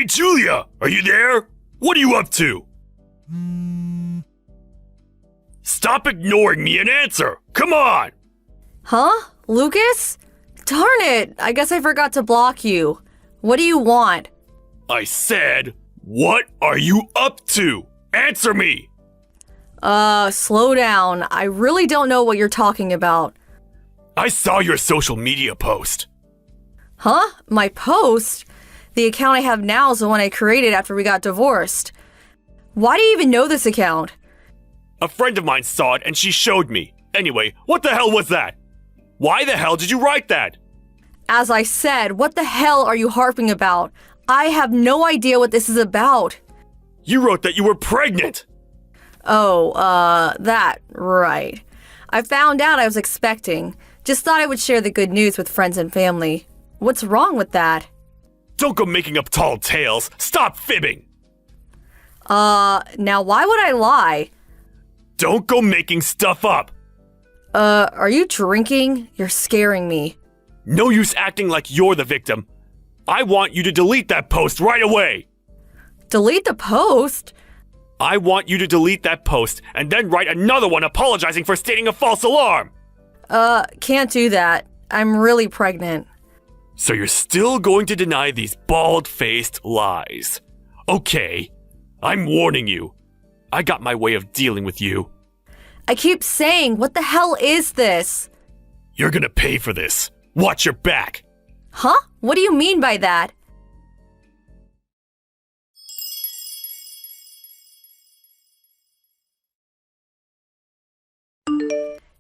Hey, Julia! Are you there? What are you up to? Stop ignoring me and answer! Come on! Huh? Lucas? Darn it! I guess I forgot to block you. What do you want? I said, what are you up to? Answer me! Slow down. I really don't know what you're talking about. I saw your social media post. Huh? My post? The account I have now is the one I created after we got divorced. Why do you even know this account? A friend of mine saw it and she showed me. Anyway, what the hell was that? Why the hell did you write that? As I said, what the hell are you harping about? I have no idea what this is about. You wrote that you were pregnant. Oh, that, right. I found out I was expecting. Just thought I would share the good news with friends and family. What's wrong with that? Don't go making up tall tales. Stop fibbing. Now why would I lie? Don't go making stuff up. Are you drinking? You're scaring me. No use acting like you're the victim. I want you to delete that post right away. Delete the post? I want you to delete that post and then write another one apologizing for stating a false alarm. Can't do that. I'm really pregnant. So you're still going to deny these bald-faced lies. Okay, I'm warning you. I got my way of dealing with you. I keep saying, what the hell is this? You're gonna pay for this. Watch your back. Huh? What do you mean by that?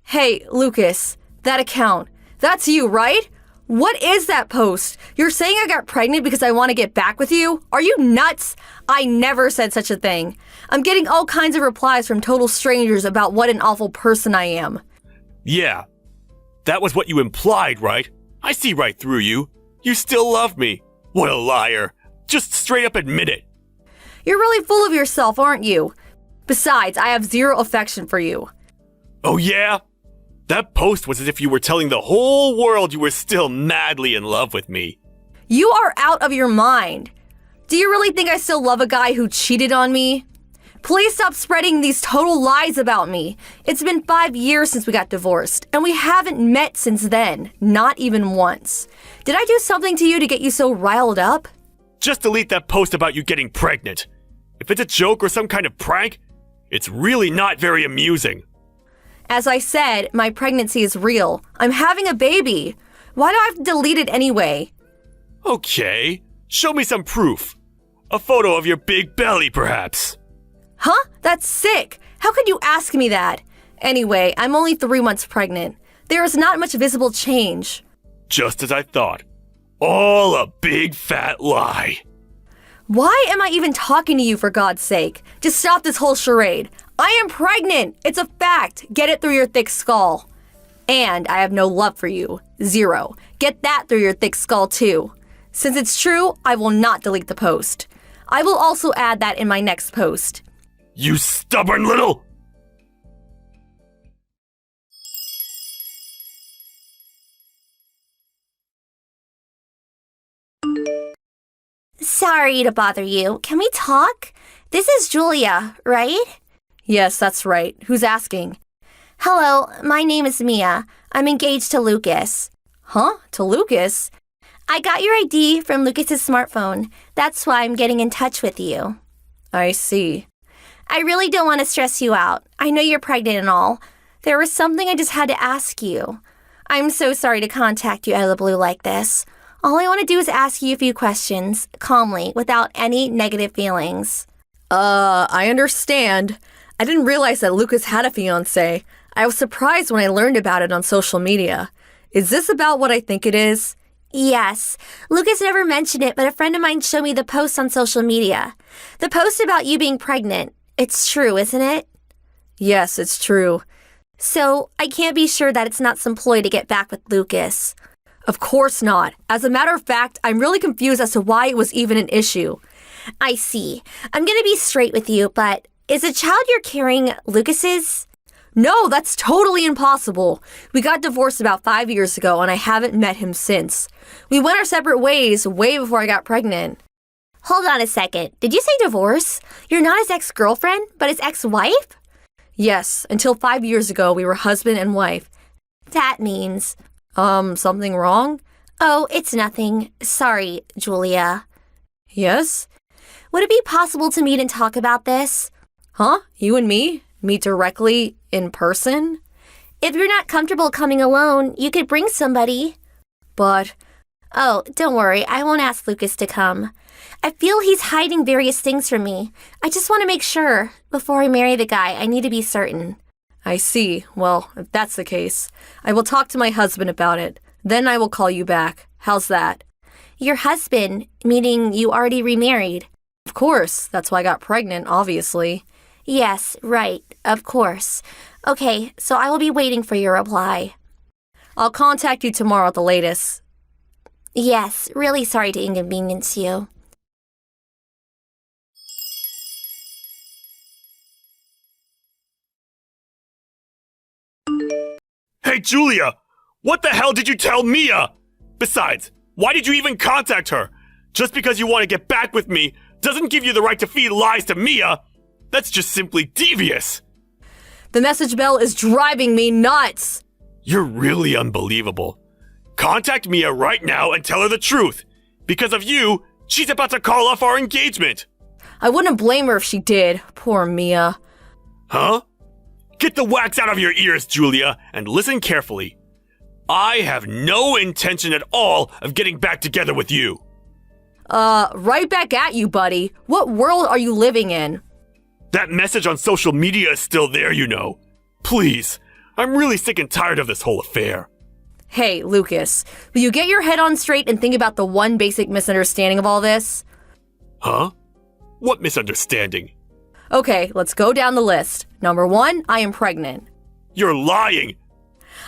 Hey, Lucas, that account. That's you, right? What is that post? You're saying I got pregnant because I want to get back with you? Are you nuts? I never said such a thing. I'm getting all kinds of replies from total strangers about what an awful person I am. Yeah, that was what you implied, right? I see right through you. You still love me. What a liar. Just straight up admit it. You're really full of yourself, aren't you? Besides, I have zero affection for you. Oh yeah? That post was as if you were telling the whole world you were still madly in love with me. You are out of your mind. Do you really think I still love a guy who cheated on me? Please stop spreading these total lies about me. It's been 5 years since we got divorced, and we haven't met since then, not even once. Did I do something to you to get you so riled up? Just delete that post about you getting pregnant. If it's a joke or some kind of prank, it's really not very amusing. As I said, my pregnancy is real. I'm having a baby. Why do I have to delete it anyway? Okay, show me some proof. A photo of your big belly, perhaps. Huh? That's sick. How could you ask me that? Anyway, I'm only 3 months pregnant. There is not much visible change. Just as I thought. All a big fat lie. Why am I even talking to you, for God's sake? Just stop this whole charade. I am pregnant. It's a fact. Get it through your thick skull. And I have no love for you. Zero. Get that through your thick skull, too. Since it's true, I will not delete the post. I will also add that in my next post. You stubborn little... Sorry to bother you. Can we talk? This is Julia, right? Yes, that's right. Who's asking? Hello, my name is Mia. I'm engaged to Lucas. Huh? To Lucas? I got your ID from Lucas's smartphone. That's why I'm getting in touch with you. I see. I really don't want to stress you out. I know you're pregnant and all. There was something I just had to ask you. I'm so sorry to contact you out of the blue like this. All I want to do is ask you a few questions, calmly, without any negative feelings. I understand. I didn't realize that Lucas had a fiance. I was surprised when I learned about it on social media. Is this about what I think it is? Yes. Lucas never mentioned it, but a friend of mine showed me the post on social media. The post about you being pregnant. It's true, isn't it? Yes, it's true. So, I can't be sure that it's not some ploy to get back with Lucas. Of course not. As a matter of fact, I'm really confused as to why it was even an issue. I see. I'm gonna be straight with you, but is the child you're carrying Lucas's? No, that's totally impossible. We got divorced about 5 years ago, and I haven't met him since. We went our separate ways way before I got pregnant. Hold on a second. Did you say divorce? You're not his ex-girlfriend, but his ex-wife? Yes, until 5 years ago, we were husband and wife. That means... Something wrong? Oh, it's nothing. Sorry, Julia. Yes? Would it be possible to meet and talk about this? Huh? You and me? Meet directly in person? If you're not comfortable coming alone, you could bring somebody. But... Oh, don't worry. I won't ask Lucas to come. I feel he's hiding various things from me. I just want to make sure. Before I marry the guy, I need to be certain. I see. Well, if that's the case, I will talk to my husband about it. Then I will call you back. How's that? Your husband, meaning you already remarried? Of course. That's why I got pregnant, obviously. Yes, right. Of course. Okay, so I will be waiting for your reply. I'll contact you tomorrow at the latest. Yes, really sorry to inconvenience you. Hey, Julia! What the hell did you tell Mia? Besides, why did you even contact her? Just because you want to get back with me doesn't give you the right to feed lies to Mia. That's just simply devious. The message bell is driving me nuts. You're really unbelievable. Contact Mia right now and tell her the truth. Because of you, she's about to call off our engagement. I wouldn't blame her if she did. Poor Mia. Huh? Get the wax out of your ears, Julia, and listen carefully. I have no intention at all of getting back together with you. Right back at you, buddy. What world are you living in? That message on social media is still there, you know. Please, I'm really sick and tired of this whole affair. Hey, Lucas, will you get your head on straight and think about the one basic misunderstanding of all this? Huh? What misunderstanding? Okay, let's go down the list. Number 1, I am pregnant. You're lying!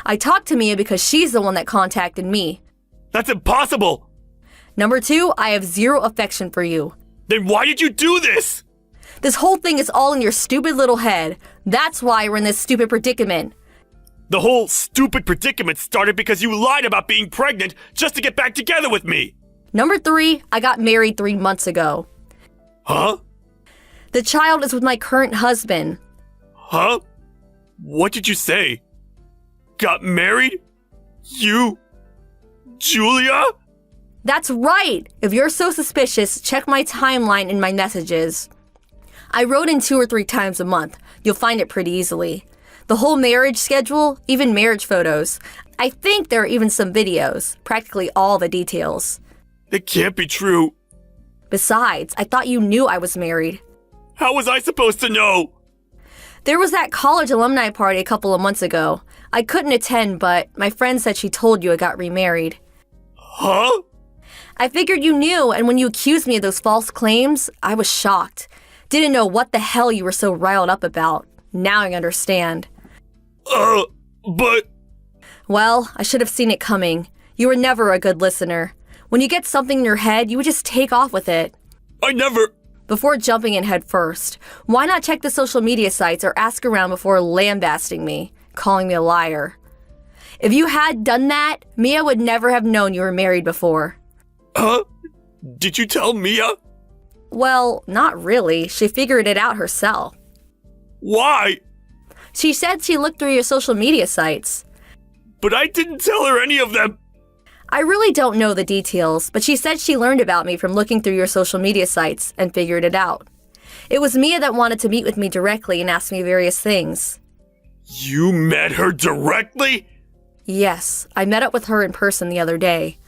I talked to Mia because she's the one that contacted me. That's impossible! Number 2, I have zero affection for you. Then why did you do this? This whole thing is all in your stupid little head. That's why we're in this stupid predicament. The whole stupid predicament started because you lied about being pregnant just to get back together with me. Number 3, I got married 3 months ago. Huh? The child is with my current husband. Huh? What did you say? Got married? You? Julia? That's right! If you're so suspicious, check my timeline in my messages. I wrote in 2 or 3 times a month. You'll find it pretty easily. The whole marriage schedule, even marriage photos. I think there are even some videos, practically all the details. It can't be true. Besides, I thought you knew I was married. How was I supposed to know? There was that college alumni party a couple of months ago. I couldn't attend, but my friend said she told you I got remarried. Huh? I figured you knew, and when you accused me of those false claims, I was shocked. Didn't know what the hell you were so riled up about. Now I understand. But... Well, I should have seen it coming. You were never a good listener. When you get something in your head, you would just take off with it. I never... Before jumping in head first, why not check the social media sites or ask around before lambasting me, calling me a liar? If you had done that, Mia would never have known you were married before. Huh? Did you tell Mia? Well, not really. She figured it out herself. Why? She said she looked through your social media sites. But I didn't tell her any of them. I really don't know the details, but she said she learned about me from looking through your social media sites and figured it out. It was Mia that wanted to meet with me directly and ask me various things. You met her directly? Yes, I met up with her in person the other day.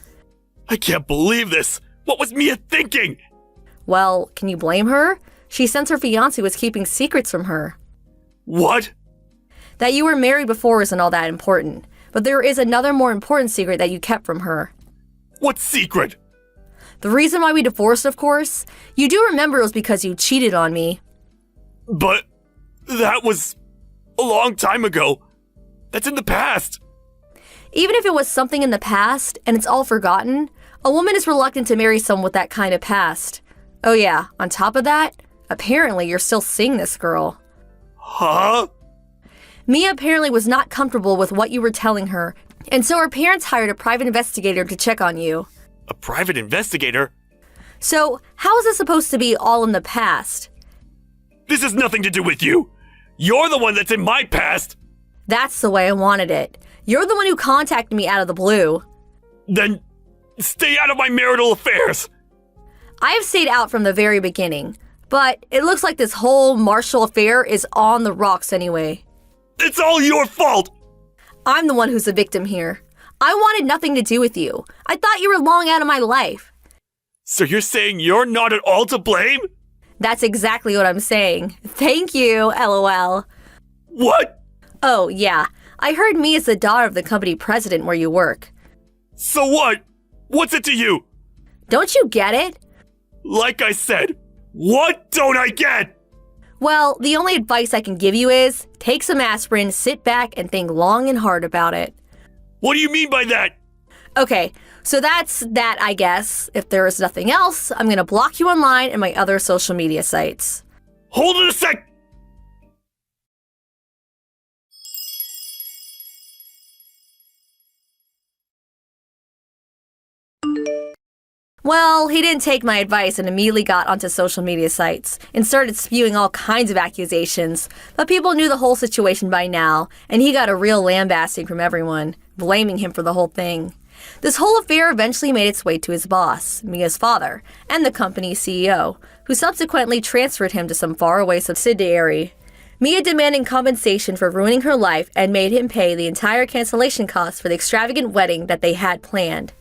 I can't believe this. What was Mia thinking? Well, can you blame her? She since her fiance was keeping secrets from her. What? That you were married before isn't all that important, but there is another more important secret that you kept from her. What secret? The reason why we divorced, of course. You do remember it was because you cheated on me. But that was a long time ago. That's in the past. Even if it was something in the past and it's all forgotten, a woman is reluctant to marry someone with that kind of past. Oh yeah, on top of that, apparently you're still seeing this girl. Huh? Mia apparently was not comfortable with what you were telling her, and so her parents hired a private investigator to check on you. A private investigator? So, how is this supposed to be all in the past? This has nothing to do with you. You're the one that's in my past. That's the way I wanted it. You're the one who contacted me out of the blue. Then stay out of my marital affairs. I have stayed out from the very beginning, but it looks like this whole Marshall affair is on the rocks anyway. It's all your fault. I'm the one who's the victim here. I wanted nothing to do with you. I thought you were long out of my life. So you're saying you're not at all to blame? That's exactly what I'm saying. Thank you, LOL. What? Oh, yeah. I heard Mia's the daughter of the company president where you work. So what? What's it to you? Don't you get it? Like I said, what don't I get? Well, the only advice I can give you is take some aspirin, sit back, and think long and hard about it. What do you mean by that? Okay, so that's that, I guess. If there is nothing else, I'm gonna block you online and my other social media sites. Hold it a sec! Well, he didn't take my advice and immediately got onto social media sites and started spewing all kinds of accusations, but people knew the whole situation by now, and he got a real lambasting from everyone, blaming him for the whole thing. This whole affair eventually made its way to his boss, Mia's father, and the company's CEO, who subsequently transferred him to some faraway subsidiary. Mia demanded compensation for ruining her life and made him pay the entire cancellation costs for the extravagant wedding that they had planned.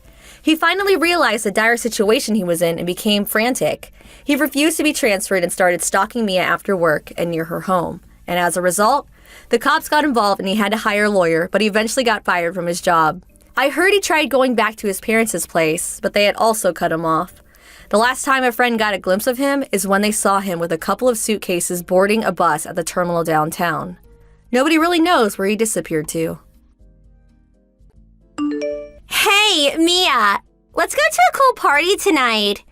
He finally realized the dire situation he was in and became frantic. He refused to be transferred and started stalking Mia after work and near her home. And as a result, the cops got involved and he had to hire a lawyer, but he eventually got fired from his job. I heard he tried going back to his parents' place, but they had also cut him off. The last time a friend got a glimpse of him is when they saw him with a couple of suitcases boarding a bus at the terminal downtown. Nobody really knows where he disappeared to. Hey, Mia, let's go to a cool party tonight.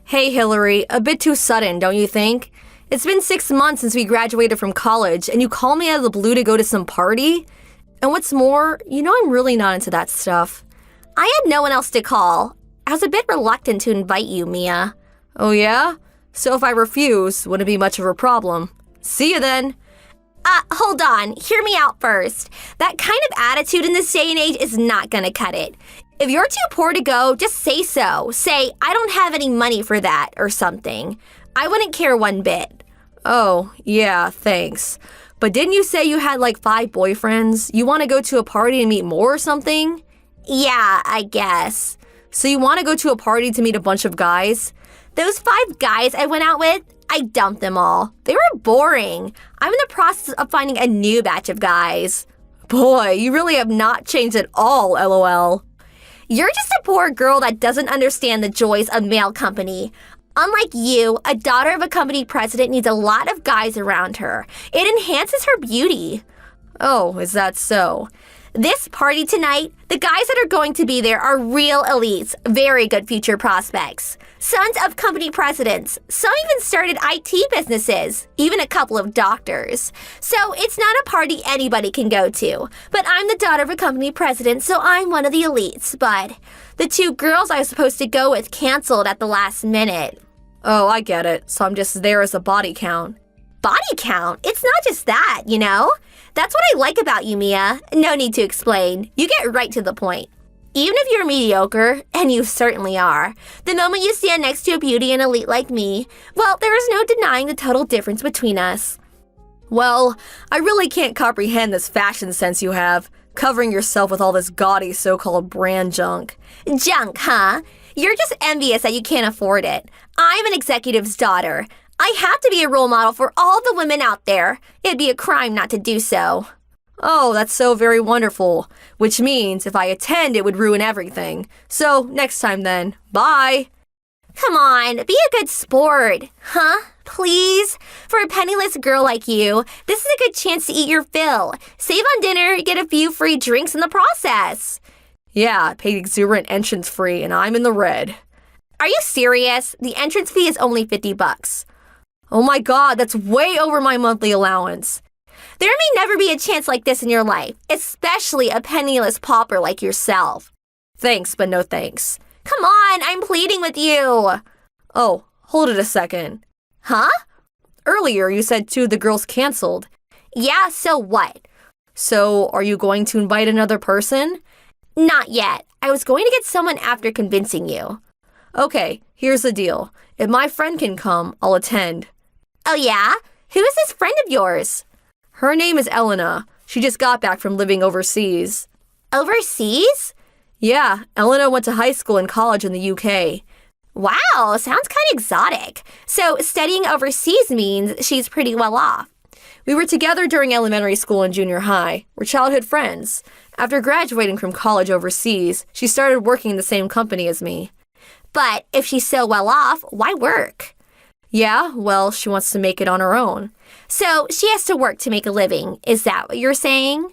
Hey, Hillary, a bit too sudden, don't you think? It's been 6 months since we graduated from college, and you call me out of the blue to go to some party? And what's more, you know I'm really not into that stuff. I had no one else to call. I was a bit reluctant to invite you, Mia. Oh yeah? So if I refuse, wouldn't be much of a problem. See you then. Hold on. Hear me out first. That kind of attitude in this day and age is not gonna cut it. If you're too poor to go, just say so. Say, I don't have any money for that, or something. I wouldn't care one bit. Oh, yeah, thanks. But didn't you say you had like 5 boyfriends? You want to go to a party and meet more or something? Yeah, I guess. So you want to go to a party to meet a bunch of guys? Those 5 guys I went out with, I dumped them all. They were boring. I'm in the process of finding a new batch of guys. Boy, you really have not changed at all, LOL. You're just a poor girl that doesn't understand the joys of male company. Unlike you, a daughter of a company president needs a lot of guys around her. It enhances her beauty. Oh, is that so? This party tonight, the guys that are going to be there are real elites, very good future prospects. Sons of company presidents. Some even started IT businesses, even a couple of doctors. So it's not a party anybody can go to. But I'm the daughter of a company president, so I'm one of the elites. But the 2 girls I was supposed to go with canceled at the last minute. Oh, I get it. So I'm just there as a body count. Body count? It's not just that, you know? That's what I like about you, Mia. No need to explain. You get right to the point. Even if you're mediocre, and you certainly are, the moment you stand next to a beauty and elite like me, well, there is no denying the total difference between us. Well, I really can't comprehend this fashion sense you have, covering yourself with all this gaudy so-called brand junk. Junk, huh? You're just envious that you can't afford it. I'm an executive's daughter. I have to be a role model for all the women out there. It'd be a crime not to do so. Oh, that's so very wonderful. Which means if I attend, it would ruin everything. So, next time then. Bye. Come on, be a good sport. Huh? Please? For a penniless girl like you, this is a good chance to eat your fill. Save on dinner, get a few free drinks in the process. Yeah, I paid exuberant entrance fee and I'm in the red. Are you serious? The entrance fee is only $50. Oh my god, that's way over my monthly allowance. There may never be a chance like this in your life, especially a penniless pauper like yourself. Thanks, but no thanks. Come on, I'm pleading with you. Oh, hold it a second. Huh? Earlier, you said 2 of the girls canceled. Yeah, so what? So, are you going to invite another person? Not yet. I was going to get someone after convincing you. Okay, here's the deal. If my friend can come, I'll attend. Oh yeah? Who is this friend of yours? Her name is Elena. She just got back from living overseas. Overseas? Yeah, Elena went to high school and college in the UK. Wow, sounds kind of exotic. So studying overseas means she's pretty well off. We were together during elementary school and junior high. We're childhood friends. After graduating from college overseas, she started working in the same company as me. But if she's so well off, why work? Yeah, well, she wants to make it on her own. So she has to work to make a living. Is that what you're saying?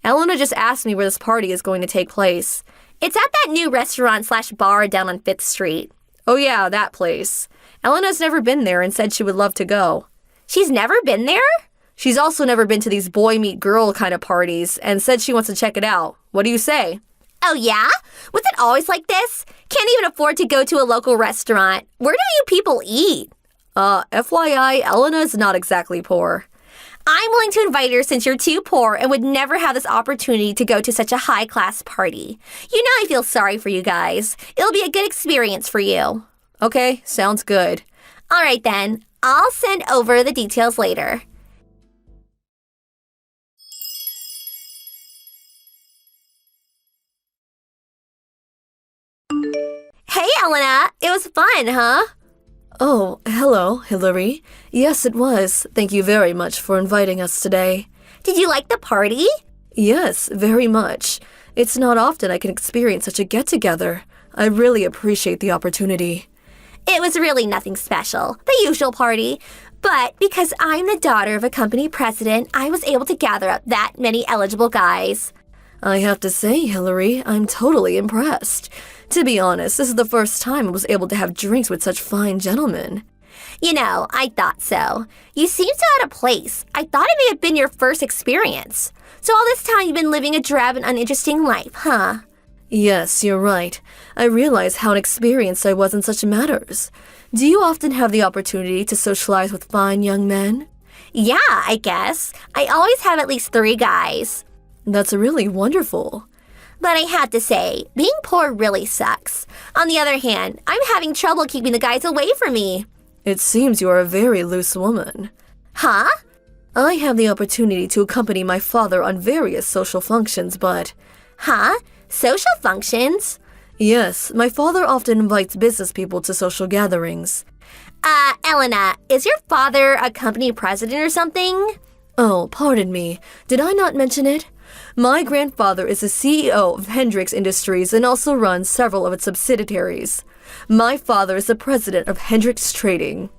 Elena just asked me where this party is going to take place. It's at that new restaurant/bar down on 5th Street. Oh yeah, that place. Elena's never been there and said she would love to go. She's never been there? She's also never been to these boy-meet-girl kind of parties and said she wants to check it out. What do you say? Oh yeah? Was it always like this? Can't even afford to go to a local restaurant. Where do you people eat? FYI, Elena's not exactly poor. I'm willing to invite her since you're too poor and would never have this opportunity to go to such a high-class party. You know I feel sorry for you guys. It'll be a good experience for you. Okay, sounds good. All right then. I'll send over the details later. Hey, Elena. It was fun, huh? Oh, hello, Hillary. Yes, it was. Thank you very much for inviting us today. Did you like the party? Yes, very much. It's not often I can experience such a get-together. I really appreciate the opportunity. It was really nothing special, the usual party. But because I'm the daughter of a company president, I was able to gather up that many eligible guys. I have to say, Hillary, I'm totally impressed. To be honest, this is the first time I was able to have drinks with such fine gentlemen. You know, I thought so. You seem so out of place. I thought it may have been your first experience. So all this time you've been living a drab and uninteresting life, huh? Yes, you're right. I realize how inexperienced I was in such matters. Do you often have the opportunity to socialize with fine young men? Yeah, I guess. I always have at least 3 guys. That's really wonderful. But I had to say, being poor really sucks. On the other hand, I'm having trouble keeping the guys away from me. It seems you are a very loose woman. Huh? I have the opportunity to accompany my father on various social functions, but... Huh? Social functions? Yes, my father often invites business people to social gatherings. Elena, is your father a company president or something? Oh, pardon me. Did I not mention it? My grandfather is the CEO of Hendrix Industries and also runs several of its subsidiaries. My father is the president of Hendrix Trading.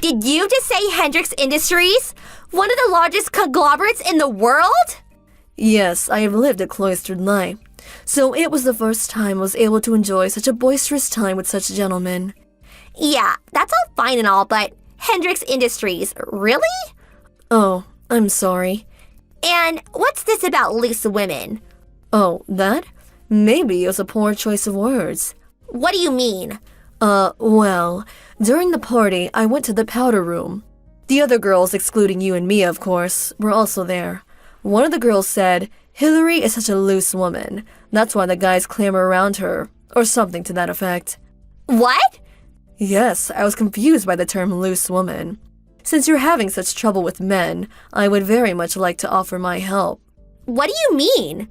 Did you just say Hendrix Industries? One of the largest conglomerates in the world? Yes, I have lived a cloistered life. So it was the first time I was able to enjoy such a boisterous time with such gentlemen. Yeah, that's all fine and all, but Hendrix Industries, really? Oh, I'm sorry. And what's this about loose women? Oh, that? Maybe it was a poor choice of words. What do you mean? Well, during the party, I went to the powder room. The other girls, excluding you and Mia, of course, were also there. One of the girls said, "Hillary is such a loose woman. That's why the guys clamor around her," or something to that effect. What? Yes, I was confused by the term loose woman. Since you're having such trouble with men, I would very much like to offer my help. What do you mean?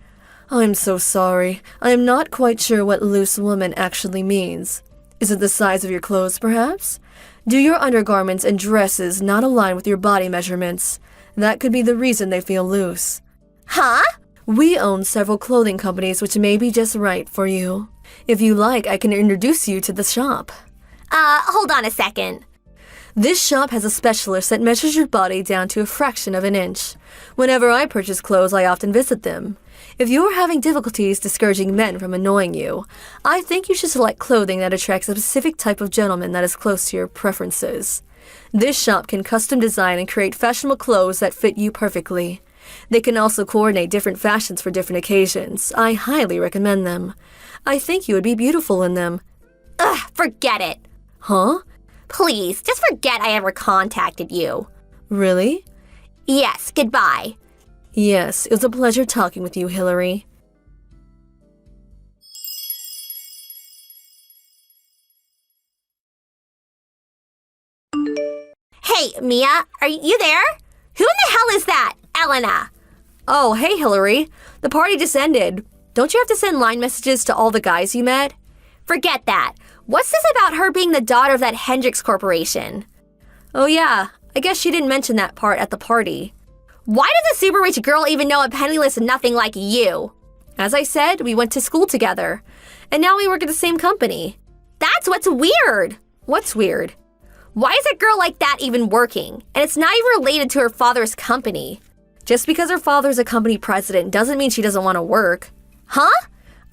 I'm so sorry. I am not quite sure what loose woman actually means. Is it the size of your clothes, perhaps? Do your undergarments and dresses not align with your body measurements? That could be the reason they feel loose. Huh? We own several clothing companies which may be just right for you. If you like, I can introduce you to the shop. Hold on a second. This shop has a specialist that measures your body down to a fraction of an inch. Whenever I purchase clothes, I often visit them. If you're having difficulties discouraging men from annoying you, I think you should select clothing that attracts a specific type of gentleman that is close to your preferences. This shop can custom design and create fashionable clothes that fit you perfectly. They can also coordinate different fashions for different occasions. I highly recommend them. I think you would be beautiful in them. Ugh, forget it. Huh? Please, just forget I ever contacted you. Really? Yes, goodbye. Yes, it was a pleasure talking with you, Hillary. Hey, Mia, are you there? Who in the hell is that? Elena. Oh, hey, Hillary. The party just ended. Don't you have to send line messages to all the guys you met? Forget that. What's this about her being the daughter of that Hendricks Corporation? Oh, yeah. I guess she didn't mention that part at the party. Why does a super rich girl even know a penniless nothing like you? As I said, we went to school together. And now we work at the same company. That's what's weird. What's weird? Why is a girl like that even working? And it's not even related to her father's company. Just because her father's a company president doesn't mean she doesn't want to work. Huh?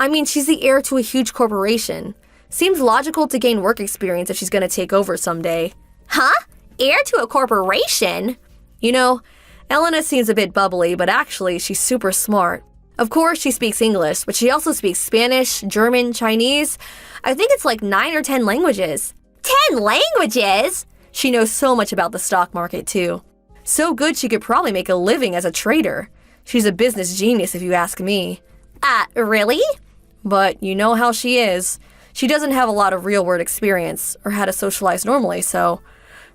I mean, she's the heir to a huge corporation. Seems logical to gain work experience if she's going to take over someday. Huh? Heir to a corporation? You know, Elena seems a bit bubbly, but actually she's super smart. Of course, she speaks English, but she also speaks Spanish, German, Chinese. I think it's like 9 or 10 languages. 10 languages? She knows so much about the stock market, too. So good she could probably make a living as a trader. She's a business genius if you ask me. Really? But you know how she is. She doesn't have a lot of real-world experience or how to socialize normally, so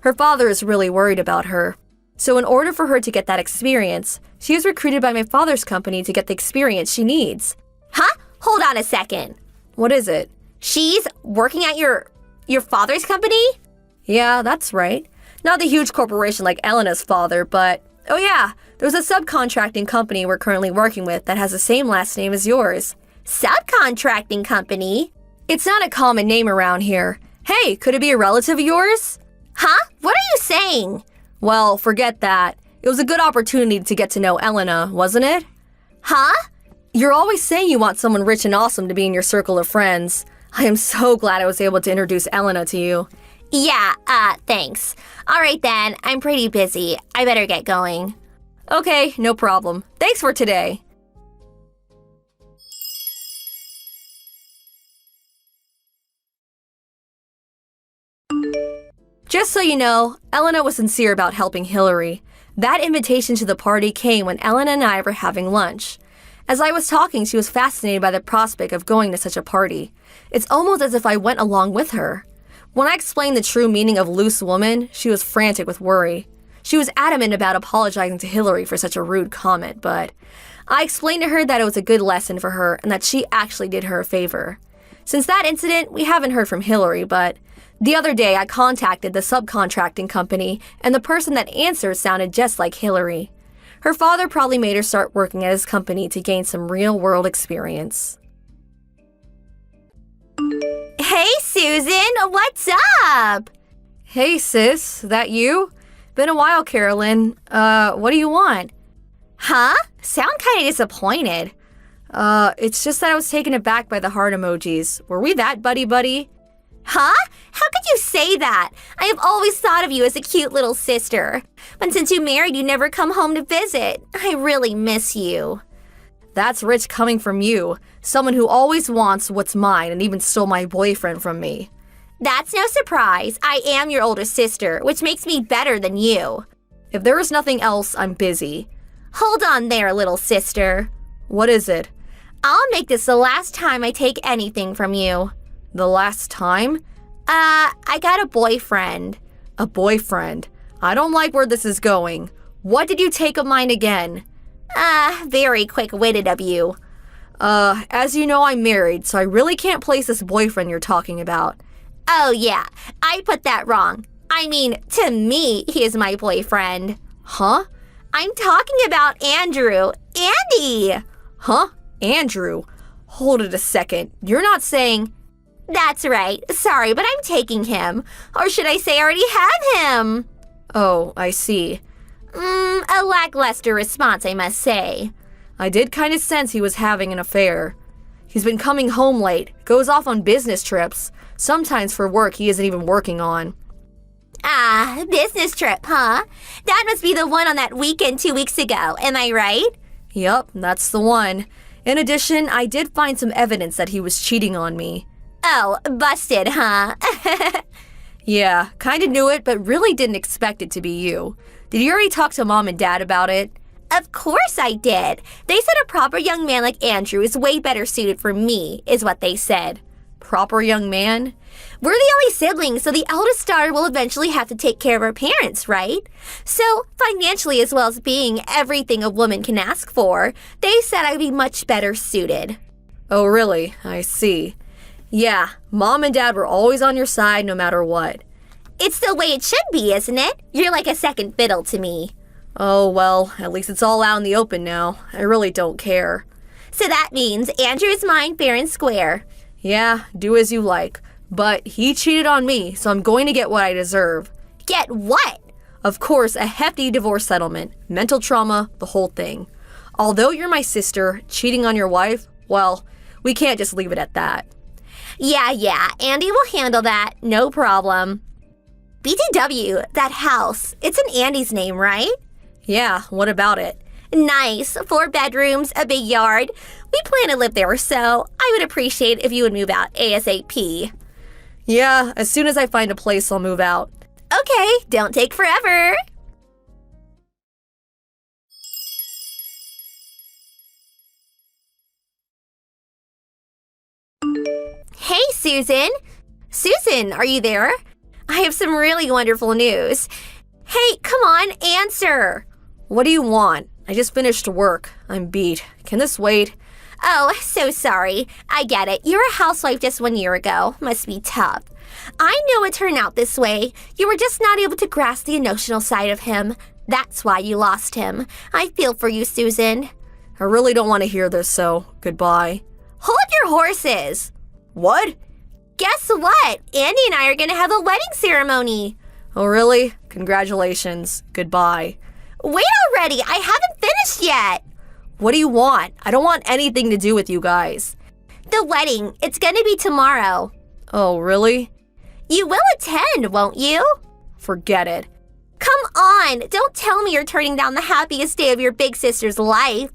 her father is really worried about her. So in order for her to get that experience, she was recruited by my father's company to get the experience she needs. Huh? Hold on a second. What is it? She's working at your father's company? Yeah, that's right. Not the huge corporation like Elena's father, but oh yeah, there's a subcontracting company we're currently working with that has the same last name as yours. Subcontracting company? It's not a common name around here. Hey, could it be a relative of yours? Huh? What are you saying? Well, forget that. It was a good opportunity to get to know Elena, wasn't it? Huh? You're always saying you want someone rich and awesome to be in your circle of friends. I am so glad I was able to introduce Elena to you. Yeah, thanks. All right then, I'm pretty busy. I better get going. Okay, no problem. Thanks for today. Just so you know, Elena was sincere about helping Hillary. That invitation to the party came when Elena and I were having lunch. As I was talking, she was fascinated by the prospect of going to such a party. It's almost as if I went along with her. When I explained the true meaning of loose woman, she was frantic with worry. She was adamant about apologizing to Hillary for such a rude comment, but I explained to her that it was a good lesson for her and that she actually did her a favor. Since that incident, we haven't heard from Hillary, but the other day I contacted the subcontracting company, and the person that answered sounded just like Hillary. Her father probably made her start working at his company to gain some real-world experience. Hey, Susan, what's up? Hey, sis, that you? Been a while, Carolyn. What do you want? Huh? Sound kind of disappointed. It's just that I was taken aback by the heart emojis. Were we that buddy-buddy? Huh? How could you say that? I have always thought of you as a cute little sister. But since you married, you never come home to visit. I really miss you. That's rich coming from you. Someone who always wants what's mine and even stole my boyfriend from me. That's no surprise. I am your older sister, which makes me better than you. If there is nothing else, I'm busy. Hold on there, little sister. What is it? I'll make this the last time I take anything from you. The last time? I got a boyfriend. A boyfriend? I don't like where this is going. What did you take of mine again? Very quick-witted of you. As you know, I'm married, so I really can't place this boyfriend you're talking about. Oh, yeah. I put that wrong. I mean, to me, he is my boyfriend. Huh? I'm talking about Andrew. Andy! Huh? Andrew? Hold it a second. You're not saying... That's right. Sorry, but I'm taking him. Or should I say I already have him? Oh, I see. A lackluster response, I must say. I did kind of sense he was having an affair. He's been coming home late, goes off on business trips, sometimes for work he isn't even working on. Business trip, huh? That must be the one on that weekend 2 weeks ago, am I right? Yup, that's the one. In addition, I did find some evidence that he was cheating on me. Oh, busted, huh? Yeah, kinda knew it, but really didn't expect it to be you. Did you already talk to Mom and Dad about it? Of course I did. They said a proper young man like Andrew is way better suited for me, is what they said. Proper young man? We're the only siblings, so the eldest daughter will eventually have to take care of her parents, right? So, financially as well as being everything a woman can ask for, they said I'd be much better suited. Oh, really? I see. Yeah, Mom and Dad were always on your side no matter what. It's the way it should be, isn't it? You're like a second fiddle to me. Oh, well, at least it's all out in the open now. I really don't care. So that means Andrew is mine fair and square. Yeah, do as you like. But he cheated on me, so I'm going to get what I deserve. Get what? Of course, a hefty divorce settlement, mental trauma, the whole thing. Although you're my sister, cheating on your wife, well, we can't just leave it at that. Yeah, Andy will handle that, no problem. BTW, that house, it's in Andy's name, right? Yeah, what about it? Nice, 4 bedrooms, a big yard. We plan to live there, so I would appreciate if you would move out ASAP. Yeah, as soon as I find a place, I'll move out. Okay, don't take forever. Hey, Susan. Susan, are you there? I have some really wonderful news. Hey, come on, answer. What do you want? I just finished work. I'm beat. Can this wait? Oh, so sorry. I get it. You're a housewife just 1 year ago. Must be tough. I knew it turned out this way. You were just not able to grasp the emotional side of him. That's why you lost him. I feel for you, Susan. I really don't want to hear this, so goodbye. Hold your horses. What? Guess what? Andy and I are going to have a wedding ceremony. Oh, really? Congratulations. Goodbye. Wait already. I haven't finished yet. What do you want? I don't want anything to do with you guys. The wedding. It's going to be tomorrow. Oh, really? You will attend, won't you? Forget it. Come on. Don't tell me you're turning down the happiest day of your big sister's life.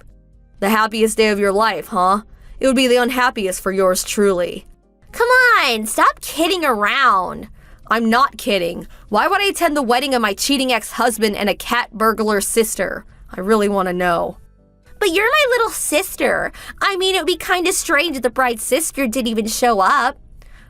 The happiest day of your life, huh? It would be the unhappiest for yours truly. Come on. Stop kidding around. I'm not kidding. Why would I attend the wedding of my cheating ex-husband and a cat burglar sister? I really want to know. But you're my little sister. I mean, it would be kind of strange if the bride's sister didn't even show up.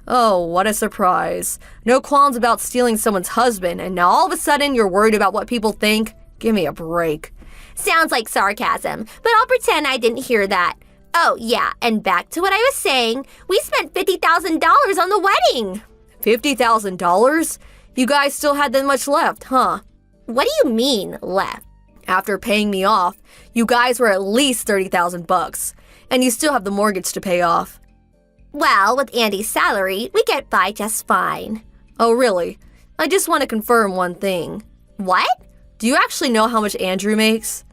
Oh, what a surprise. No qualms about stealing someone's husband, and now all of a sudden you're worried about what people think? Give me a break. Sounds like sarcasm, but I'll pretend I didn't hear that. Oh, yeah, and back to what I was saying, we spent $50,000 on the wedding. $50,000? You guys still had that much left, huh? What do you mean, left? After paying me off, you guys were at least $30,000, and you still have the mortgage to pay off. Well, with Andy's salary, we get by just fine. Oh, really? I just want to confirm one thing. What? Do you actually know how much Andrew makes?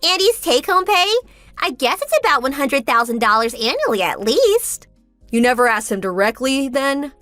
Andy's take-home pay? I guess it's about $100,000 annually at least. You never asked him directly, then?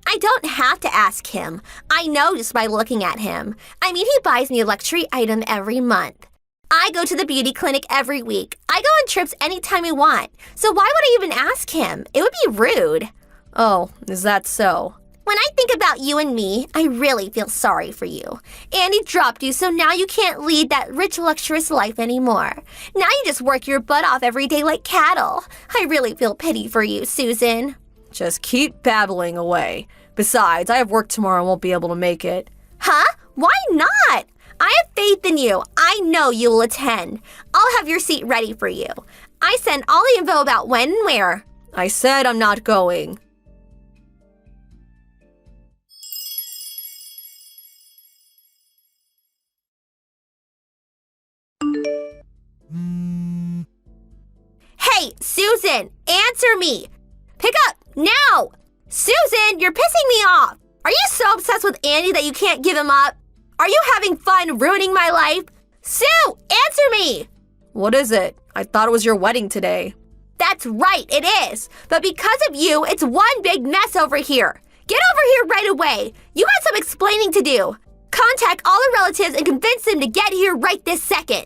I don't have to ask him. I know just by looking at him. I mean, he buys me a luxury item every month. I go to the beauty clinic every week. I go on trips anytime I want. So why would I even ask him? It would be rude. Oh, is that so? When I think about you and me, I really feel sorry for you. Andy dropped you, so now you can't lead that rich, luxurious life anymore. Now you just work your butt off every day like cattle. I really feel pity for you, Susan. Just keep babbling away. Besides, I have work tomorrow and won't be able to make it. Huh? Why not? I have faith in you. I know you will attend. I'll have your seat ready for you. I sent all the info about when and where. I said I'm not going. Hey, Susan, answer me. Pick up now. Susan, you're pissing me off. Are you so obsessed with Andy that you can't give him up? Are you having fun ruining my life? Sue, answer me. What is it? I thought it was your wedding today. That's right, it is. But because of you, it's one big mess over here. Get over here right away. You got some explaining to do. Contact all the relatives and convince them to get here right this second.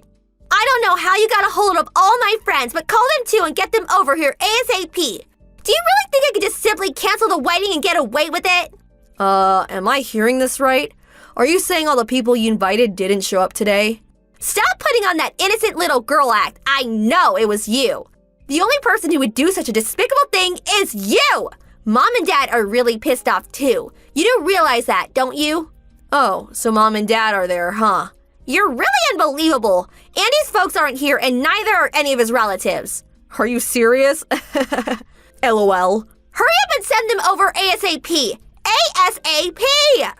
I don't know how you got a hold of all my friends, but call them too and get them over here ASAP. Do you really think I could just simply cancel the wedding and get away with it? Am I hearing this right? Are you saying all the people you invited didn't show up today? Stop putting on that innocent little girl act. I know it was you. The only person who would do such a despicable thing is you. Mom and Dad are really pissed off too. You do realize that, don't you? Oh, so Mom and Dad are there, huh? You're really unbelievable. Andy's folks aren't here and neither are any of his relatives. Are you serious? LOL. Hurry up and send them over ASAP. ASAP!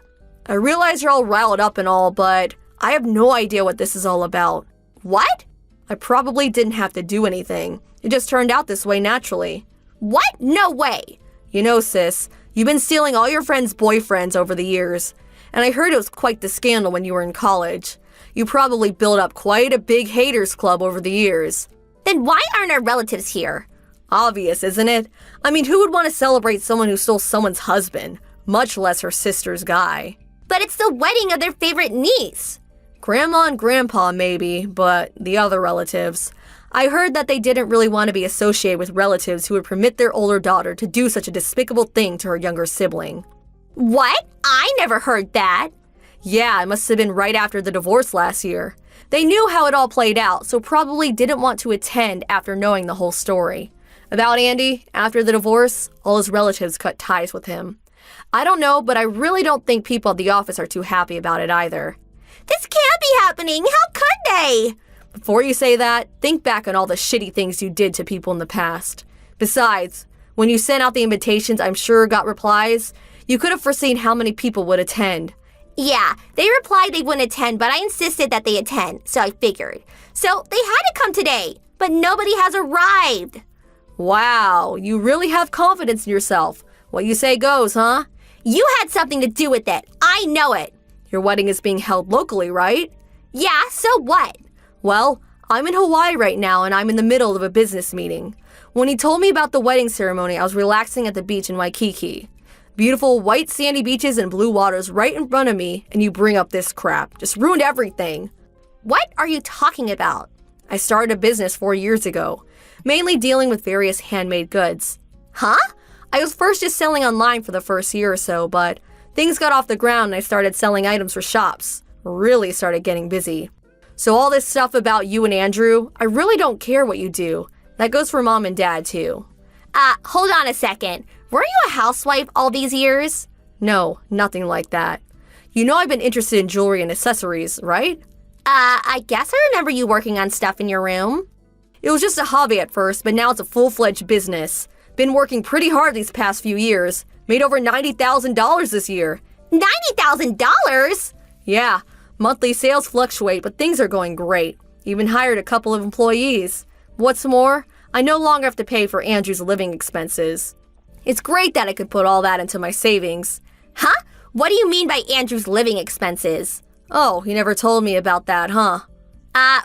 I realize you're all riled up and all, but I have no idea what this is all about. What? I probably didn't have to do anything. It just turned out this way naturally. What? No way. You know, sis, you've been stealing all your friends' boyfriends over the years. And I heard it was quite the scandal when you were in college. You probably built up quite a big haters club over the years. Then why aren't our relatives here? Obvious, isn't it? I mean, who would want to celebrate someone who stole someone's husband, much less her sister's guy? But it's the wedding of their favorite niece. Grandma and Grandpa, maybe, but the other relatives. I heard that they didn't really want to be associated with relatives who would permit their older daughter to do such a despicable thing to her younger sibling. What? I never heard that. Yeah, it must have been right after the divorce last year. They knew how it all played out, so probably didn't want to attend after knowing the whole story. About Andy, after the divorce, all his relatives cut ties with him. I don't know, but I really don't think people at the office are too happy about it either. This can't be happening. How could they? Before you say that, think back on all the shitty things you did to people in the past. Besides, when you sent out the invitations I'm sure got replies, you could have foreseen how many people would attend. Yeah, they replied they wouldn't attend, but I insisted that they attend, so I figured. So they had to come today, but nobody has arrived. Wow, you really have confidence in yourself. What you say goes, huh? You had something to do with it. I know it. Your wedding is being held locally, right? Yeah, so what? Well, I'm in Hawaii right now and I'm in the middle of a business meeting. When he told me about the wedding ceremony, I was relaxing at the beach in Waikiki. Beautiful white sandy beaches and blue waters right in front of me, and you bring up this crap. Just ruined everything. What are you talking about? I started a business 4 years ago, mainly dealing with various handmade goods. Huh? I was first just selling online for the first year or so, but things got off the ground and I started selling items for shops. Really started getting busy. So all this stuff about you and Andrew, I really don't care what you do. That goes for Mom and Dad too. Hold on a second. Were you a housewife all these years? No, nothing like that. You know I've been interested in jewelry and accessories, right? I guess I remember you working on stuff in your room. It was just a hobby at first, but now it's a full-fledged business. Been working pretty hard these past few years. Made over $90,000 this year. $90,000? Yeah, monthly sales fluctuate, but things are going great. Even hired a couple of employees. What's more, I no longer have to pay for Andrew's living expenses. It's great that I could put all that into my savings. Huh? What do you mean by Andrew's living expenses? Oh, he never told me about that, huh?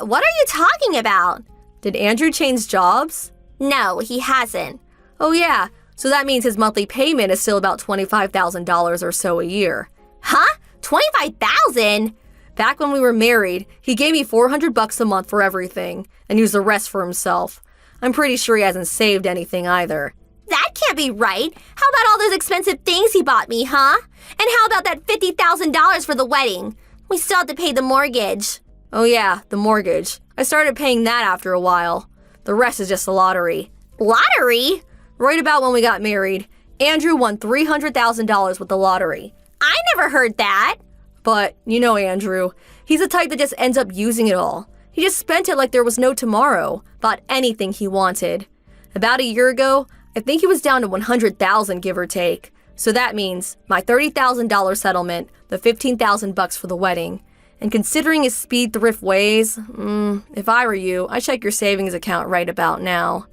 What are you talking about? Did Andrew change jobs? No, he hasn't. Oh yeah, so that means his monthly payment is still about $25,000 or so a year. Huh? $25,000? Back when we were married, he gave me $400 a month for everything and used the rest for himself. I'm pretty sure he hasn't saved anything either. That can't be right. How about all those expensive things he bought me, huh? And how about that $50,000 for the wedding? We still have to pay the mortgage. Oh yeah, the mortgage. I started paying that after a while. The rest is just the lottery. Lottery? Right about when we got married, Andrew won $300,000 with the lottery. I never heard that. But, you know Andrew, he's the type that just ends up using it all. He just spent it like there was no tomorrow, bought anything he wanted. About a year ago, I think he was down to $100,000 give or take. So that means my $30,000 settlement, the $15,000 for the wedding. And considering his speed thrift ways, if I were you, I'd check your savings account right about now.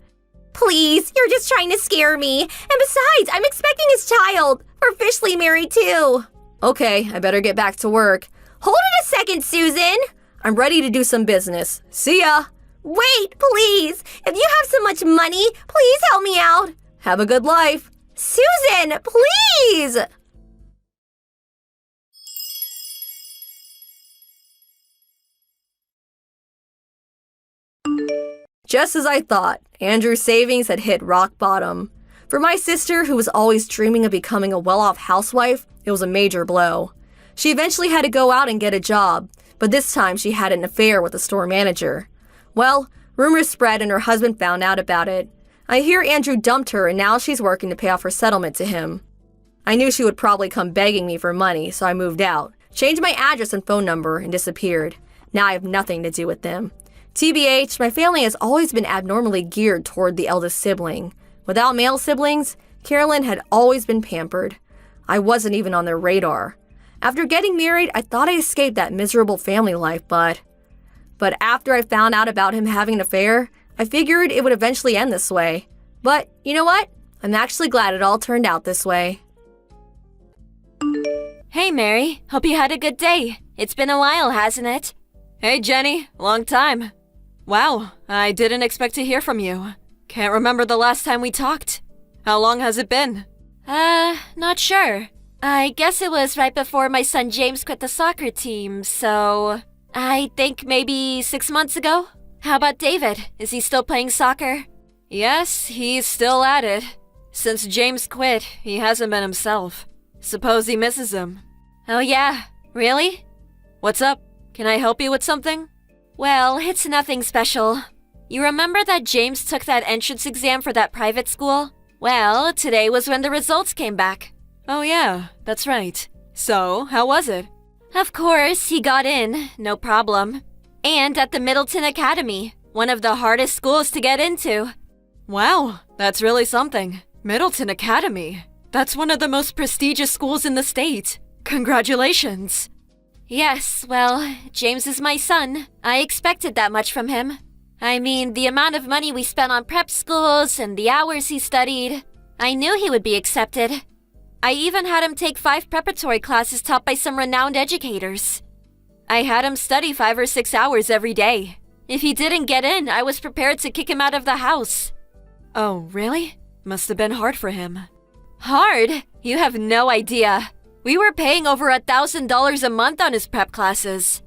Please, you're just trying to scare me. And besides, I'm expecting his child. We're officially married too. Okay, I better get back to work. Hold it a second, Susan. I'm ready to do some business. See ya! Wait, please. If you have so much money, please help me out. Have a good life. Susan, please! Just as I thought, Andrew's savings had hit rock bottom. For my sister, who was always dreaming of becoming a well-off housewife, it was a major blow. She eventually had to go out and get a job, but this time she had an affair with the store manager. Well, rumors spread and her husband found out about it. I hear Andrew dumped her and now she's working to pay off her settlement to him. I knew she would probably come begging me for money, so I moved out, changed my address and phone number, and disappeared. Now I have nothing to do with them. TBH, my family has always been abnormally geared toward the eldest sibling. Without male siblings, Carolyn had always been pampered. I wasn't even on their radar. After getting married, I thought I escaped that miserable family life, but after I found out about him having an affair, I figured it would eventually end this way. But you know what? I'm actually glad it all turned out this way. Hey, Mary. Hope you had a good day. It's been a while, hasn't it? Hey, Jenny. Long time. Wow, I didn't expect to hear from you. Can't remember the last time we talked. How long has it been? Not sure. I guess it was right before my son James quit the soccer team, so I think maybe 6 months ago. How about David? Is he still playing soccer? Yes, he's still at it. Since James quit, he hasn't been himself. Suppose he misses him. Oh yeah, really? What's up? Can I help you with something? Well, it's nothing special. You remember that James took that entrance exam for that private school? Well, today was when the results came back. Oh yeah, that's right. So, how was it? Of course, he got in, no problem. And at the Middleton Academy, one of the hardest schools to get into. Wow, that's really something. Middleton Academy. That's one of the most prestigious schools in the state. Congratulations. Yes, well, James is my son. I expected that much from him. I mean, the amount of money we spent on prep schools and the hours he studied. I knew he would be accepted. I even had him take 5 preparatory classes taught by some renowned educators. I had him study 5 or 6 hours every day. If he didn't get in, I was prepared to kick him out of the house. Oh, really? Must have been hard for him. Hard? You have no idea. We were paying over $1,000 a month on his prep classes.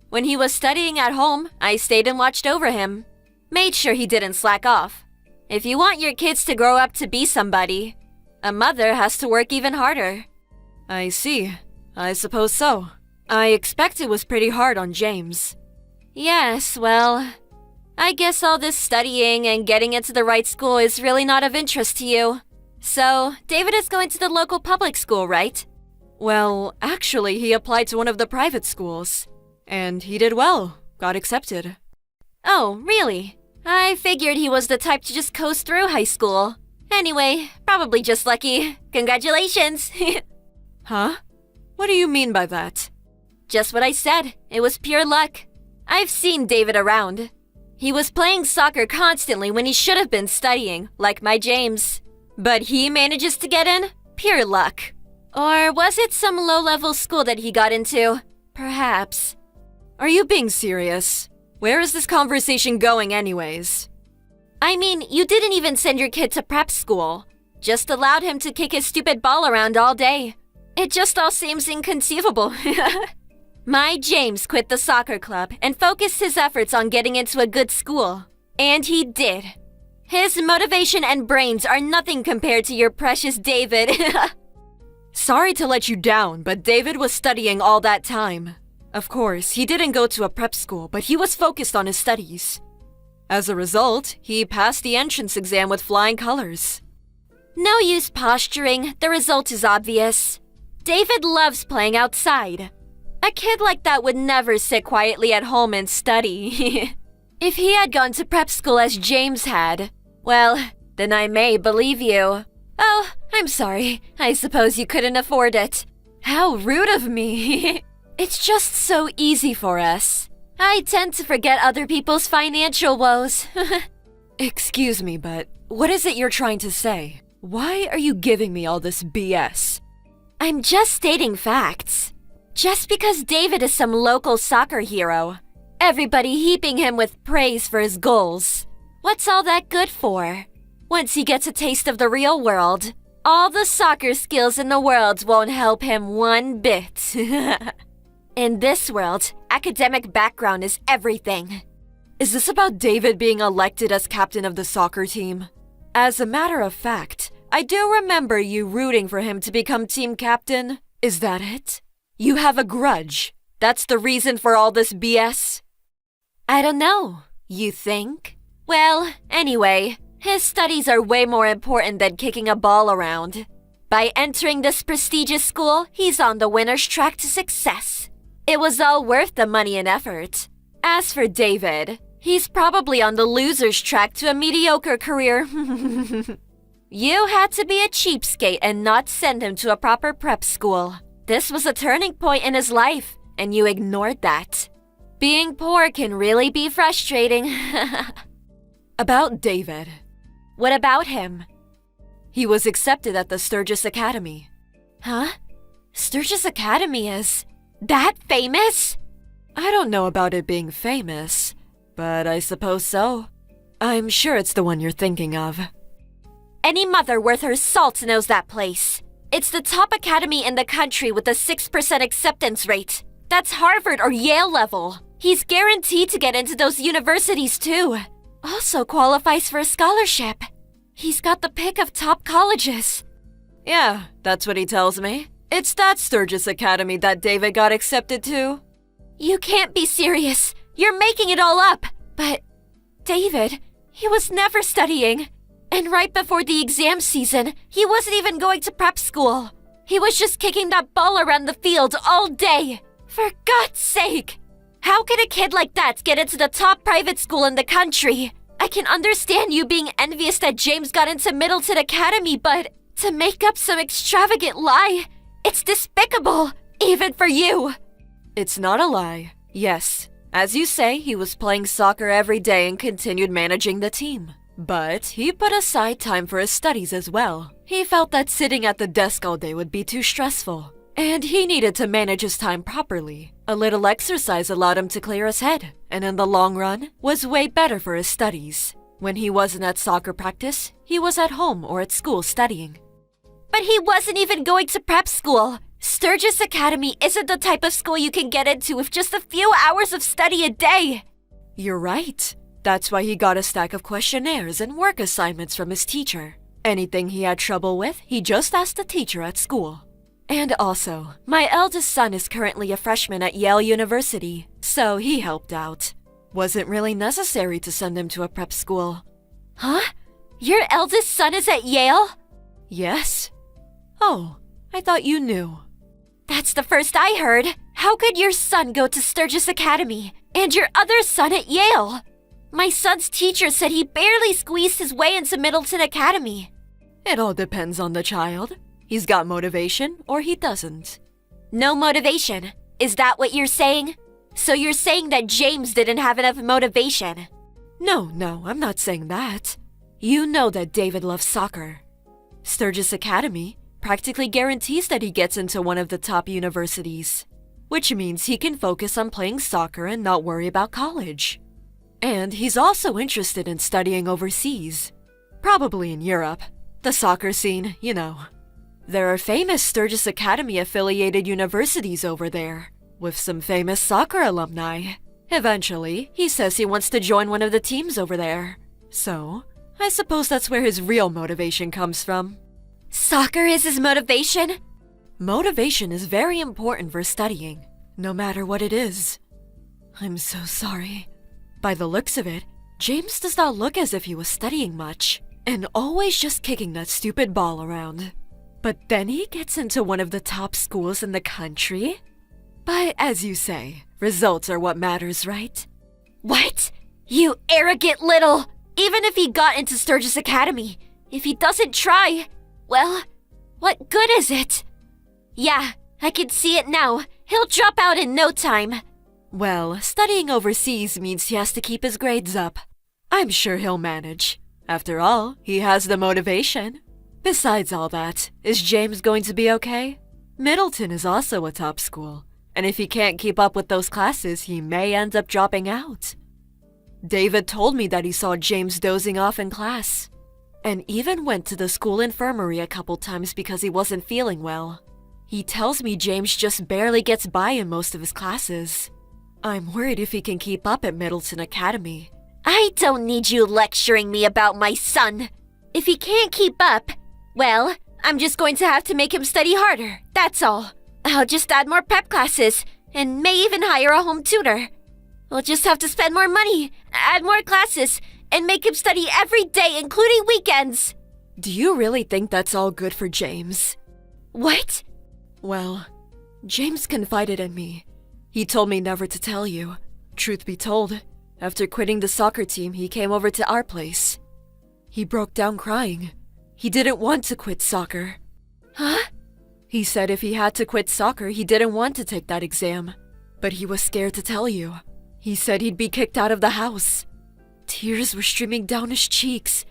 When he was studying at home, I stayed and watched over him. Made sure he didn't slack off. If you want your kids to grow up to be somebody, a mother has to work even harder. I see. I suppose so. I expect it was pretty hard on James. Yes, well, I guess all this studying and getting into the right school is really not of interest to you. So, David is going to the local public school, right? Well, actually, he applied to one of the private schools. And he did well. Got accepted. Oh, really? I figured he was the type to just coast through high school. Anyway, probably just lucky. Congratulations! Huh? What do you mean by that? Just what I said. It was pure luck. I've seen David around. He was playing soccer constantly when he should have been studying, like my James. But he manages to get in? Pure luck. Or was it some low-level school that he got into? Perhaps. Are you being serious? Where is this conversation going anyways? I mean, you didn't even send your kid to prep school. Just allowed him to kick his stupid ball around all day. It just all seems inconceivable. My James quit the soccer club and focused his efforts on getting into a good school. And he did. His motivation and brains are nothing compared to your precious David. Sorry to let you down, but David was studying all that time. Of course, he didn't go to a prep school, but he was focused on his studies. As a result, he passed the entrance exam with flying colors. No use posturing, the result is obvious. David loves playing outside. A kid like that would never sit quietly at home and study. If he had gone to prep school as James had, well, then I may believe you. Oh, I'm sorry. I suppose you couldn't afford it. How rude of me. It's just so easy for us. I tend to forget other people's financial woes. Excuse me, but what is it you're trying to say? Why are you giving me all this BS? I'm just stating facts. Just because David is some local soccer hero, everybody heaping him with praise for his goals. What's all that good for? Once he gets a taste of the real world, all the soccer skills in the world won't help him one bit. In this world, academic background is everything. Is this about David being elected as captain of the soccer team? As a matter of fact, I do remember you rooting for him to become team captain. Is that it? You have a grudge. That's the reason for all this BS? I don't know. You think? Well, anyway, his studies are way more important than kicking a ball around. By entering this prestigious school, he's on the winner's track to success. It was all worth the money and effort. As for David, he's probably on the loser's track to a mediocre career. You had to be a cheapskate and not send him to a proper prep school. This was a turning point in his life, and you ignored that. Being poor can really be frustrating. About David. What about him? He was accepted at the Sturgis Academy. Huh? Sturgis Academy is that famous? I don't know about it being famous, but I suppose so. I'm sure it's the one you're thinking of. Any mother worth her salt knows that place. It's the top academy in the country with a 6% acceptance rate. That's Harvard or Yale level. He's guaranteed to get into those universities too. Also qualifies for a scholarship. He's got the pick of top colleges. Yeah, that's what he tells me. It's that Sturgis Academy that David got accepted to. You can't be serious. You're making it all up. But David, he was never studying. And right before the exam season, he wasn't even going to prep school. He was just kicking that ball around the field all day. For God's sake! How can a kid like that get into the top private school in the country? I can understand you being envious that James got into Middleton Academy, but to make up some extravagant lie, it's despicable, even for you. It's not a lie. Yes, as you say, he was playing soccer every day and continued managing the team. But he put aside time for his studies as well. He felt that sitting at the desk all day would be too stressful, and he needed to manage his time properly. A little exercise allowed him to clear his head, and in the long run, was way better for his studies. When he wasn't at soccer practice, he was at home or at school studying. But he wasn't even going to prep school. Sturgis Academy isn't the type of school you can get into with just a few hours of study a day. You're right. That's why he got a stack of questionnaires and work assignments from his teacher. Anything he had trouble with, he just asked the teacher at school. And also, my eldest son is currently a freshman at Yale University, so he helped out. Wasn't really necessary to send him to a prep school. Huh? Your eldest son is at Yale? Yes. Oh, I thought you knew. That's the first I heard. How could your son go to Sturgis Academy and your other son at Yale? My son's teacher said he barely squeezed his way into Middleton Academy. It all depends on the child. He's got motivation or he doesn't. No motivation. Is that what you're saying? So you're saying that James didn't have enough motivation? No, I'm not saying that. You know that David loves soccer. Sturgis Academy practically guarantees that he gets into one of the top universities, which means he can focus on playing soccer and not worry about college. And he's also interested in studying overseas, probably in Europe. The soccer scene, you know. There are famous Sturgis Academy-affiliated universities over there, with some famous soccer alumni. Eventually, he says he wants to join one of the teams over there. So, I suppose that's where his real motivation comes from. Soccer is his motivation? Motivation is very important for studying, no matter what it is. I'm so sorry. By the looks of it, James does not look as if he was studying much, and always just kicking that stupid ball around. But then he gets into one of the top schools in the country? But as you say, results are what matters, right? What? You arrogant little... Even if he got into Sturgis Academy, if he doesn't try, well, what good is it? Yeah, I can see it now. He'll drop out in no time. Well, studying overseas means he has to keep his grades up. I'm sure he'll manage. After all, he has the motivation. Besides all that, is James going to be okay? Middleton is also a top school, and if he can't keep up with those classes, he may end up dropping out. David told me that he saw James dozing off in class, and even went to the school infirmary a couple times because he wasn't feeling well. He tells me James just barely gets by in most of his classes. I'm worried if he can keep up at Middleton Academy. I don't need you lecturing me about my son. If he can't keep up, Well, I'm just going to have to make him study harder, that's all. I'll just add more prep classes, and may even hire a home tutor. We'll just have to spend more money, add more classes, and make him study every day, including weekends. Do you really think that's all good for James? What? Well, James confided in me. He told me never to tell you. Truth be told, after quitting the soccer team, he came over to our place. He broke down crying. He didn't want to quit soccer. Huh? He said if he had to quit soccer, he didn't want to take that exam. But he was scared to tell you. He said he'd be kicked out of the house. Tears were streaming down his cheeks.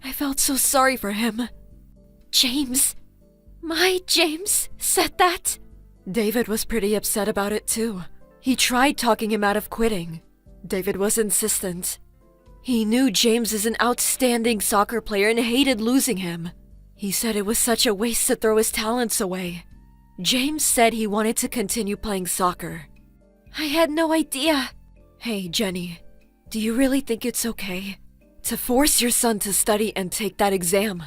I felt so sorry for him. James, my James, said that? David was pretty upset about it too. He tried talking him out of quitting. David was insistent. He knew James is an outstanding soccer player and hated losing him. He said it was such a waste to throw his talents away. James said he wanted to continue playing soccer. I had no idea. Hey, Jenny, do you really think it's okay to force your son to study and take that exam?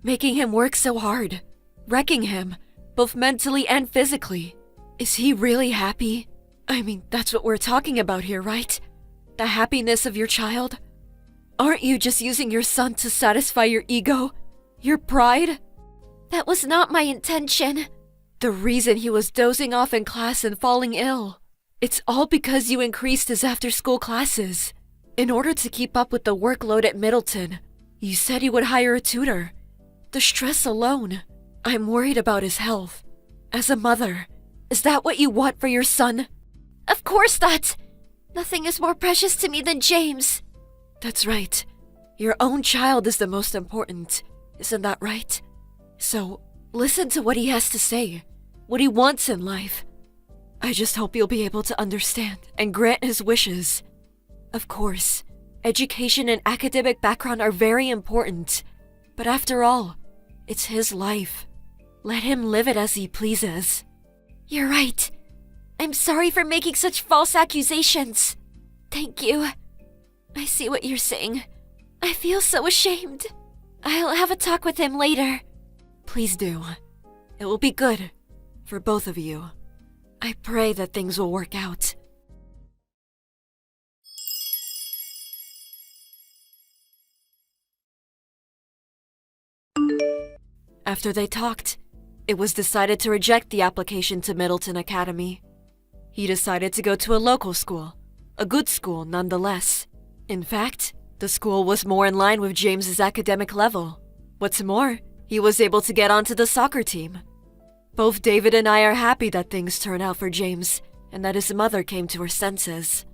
Making him work so hard, wrecking him, both mentally and physically. Is he really happy? I mean, that's what we're talking about here, right? The happiness of your child? Aren't you just using your son to satisfy your ego? Your pride? That was not my intention. The reason he was dozing off in class and falling ill. It's all because you increased his after-school classes. In order to keep up with the workload at Middleton, you said you would hire a tutor. The stress alone. I'm worried about his health. As a mother, is that what you want for your son? Of course not. Nothing is more precious to me than James. That's right. Your own child is the most important. Isn't that right? So, listen to what he has to say. What he wants in life. I just hope you'll be able to understand and grant his wishes. Of course, education and academic background are very important. But after all, it's his life. Let him live it as he pleases. You're right. I'm sorry for making such false accusations. Thank you. I see what you're saying. I feel so ashamed. I'll have a talk with him later. Please do. It will be good for both of you. I pray that things will work out. After they talked, it was decided to reject the application to Middleton Academy. He decided to go to a local school, a good school nonetheless. In fact, the school was more in line with James's academic level. What's more, he was able to get onto the soccer team. Both David and I are happy that things turned out for James and that his mother came to her senses.